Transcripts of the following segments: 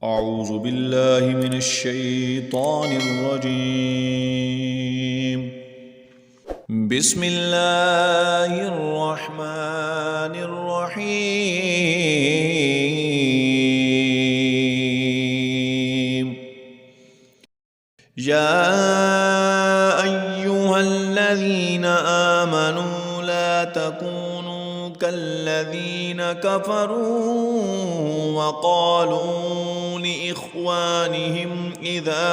أعوذ بالله من الشيطان الرجيم. بسم الله الرحمن الرحيم. يا أيها الذين آمنوا لا تكونوا كالذين كفروا وقالوا لإخوانهم إذا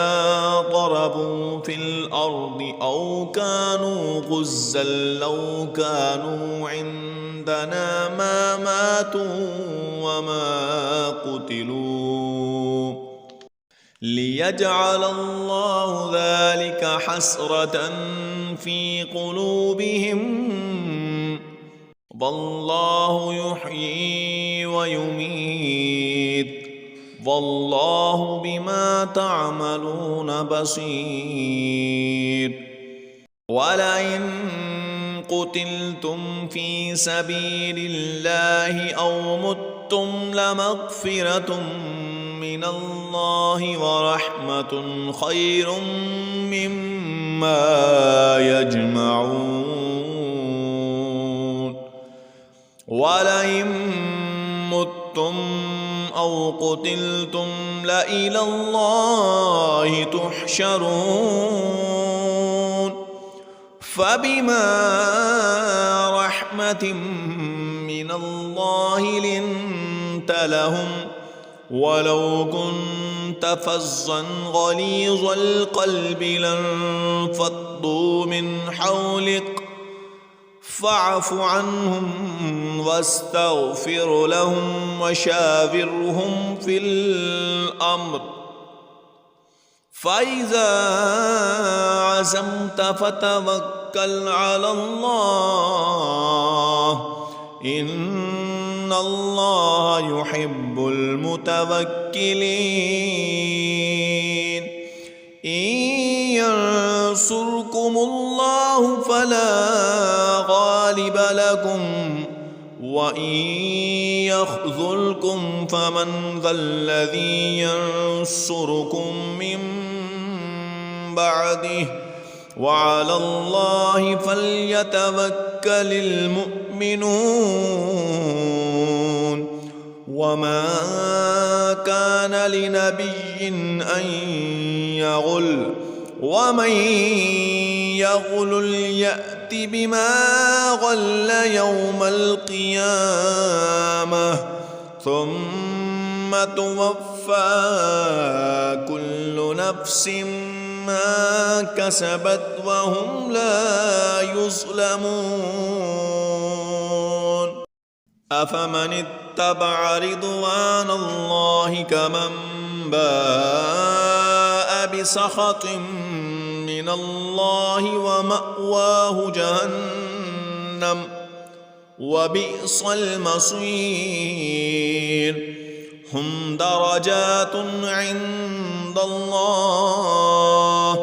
ضربوا في الأرض أو كانوا غزا لو كانوا عندنا ما ماتوا وما قتلوا ليجعل الله ذلك حسرة في قلوبهم والله يحيي ويميت والله بما تعملون بصير. ولئن قتلتم في سبيل الله أو متم لمغفرة من الله ورحمة خير مما يجمعون. ولئن متم أو قتلتم لإلى الله تحشرون. فبما رحمة من الله لنت لهم ولو كنت فظا غليظ القلب لانفضوا من حولك فاعف عنهم واستغفر لهم وشاورهم في الأمر فإذا عزمت فتوكل على الله إن الله يحب المتوكلين. إن ينصركم الله فلا غالب لكم وإن يخذلكم فمن ذا الذي ينصركم من بعده وعلى الله فليتوكل المؤمنون. وما كان لنبي أن يغل ومن يغل يأت بما غل يوم القيامة ثم توفى كل نفس ما كسبت وهم لا يظلمون. أفمن اتبع رضوان الله كمن باء بسخط من الله ومأواه جهنم وبئس المصير. هم درجات عند الله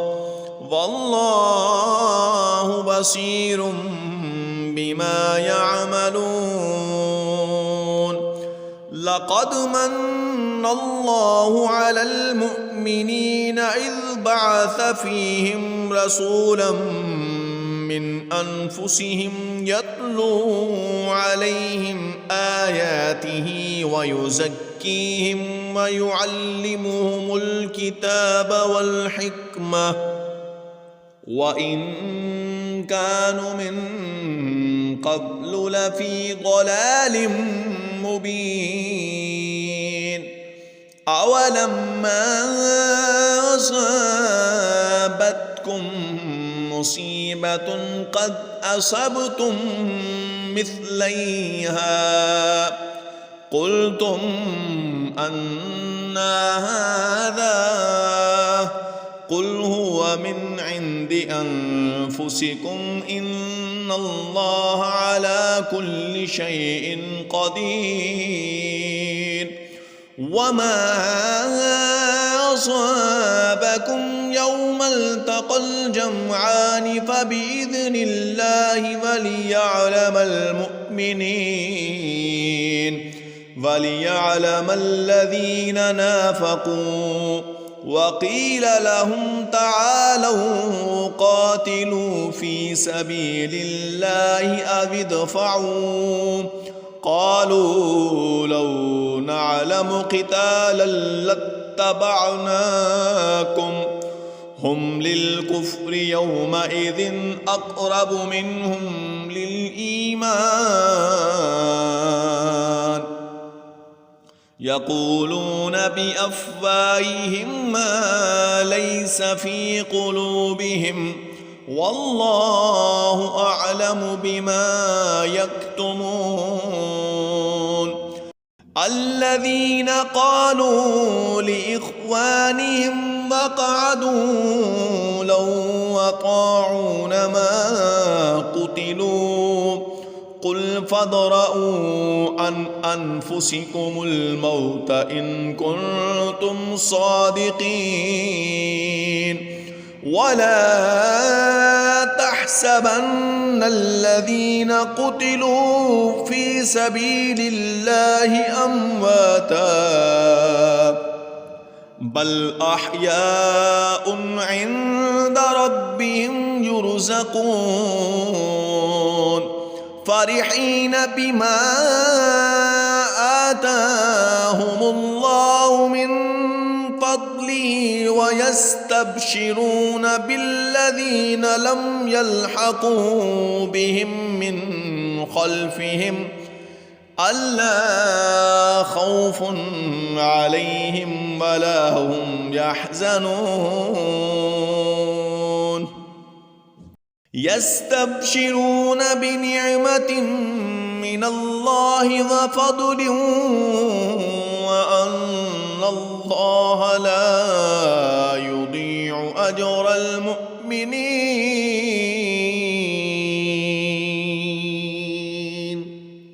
والله بصير بما يعملون. لقد من الله على المؤمنين إذ بعث فيهم رسولا من أنفسهم يتلو عليهم آياته ويزكيهم ويعلمهم الكتاب والحكمة وإن كانوا من قبل لفي ضلال مبين. أولما أصابتكم مصيبة قد أصبتم مثليها قلتم أنى هذا قل هو من عند أنفسكم إن الله على كل شيء قدير. وما أصابكم يوم التقى الجمعان فبإذن الله وليعلم المؤمنين. وليعلم الذين نافقوا وقيل لهم تعالوا قاتلوا في سبيل الله أو ادفعوا قالوا لو نعلم قتالا لاتبعناكم هم للكفر يومئذ أقرب منهم للإيمان يقولون بأفواههم ما ليس في قلوبهم والله أعلم بما يكتمون الذين قالوا لإخوانهم وقعدوا لو أطاعونا ما قتلوا قل فادرءوا عن أنفسكم الموت إن كنتم صادقين ولا تحسبن الذين قتلوا في سبيل الله أمواتا بل أحياء عند ربهم يرزقون فرحين بما آتاهم الله من فضله ويستبشرون بالذين لم يلحقوا بهم من خلفهم ألا خوف عليهم ولا هم يحزنون يستبشرون بنعمة من الله وفضل وأن الله لا يضيع أجر المؤمنين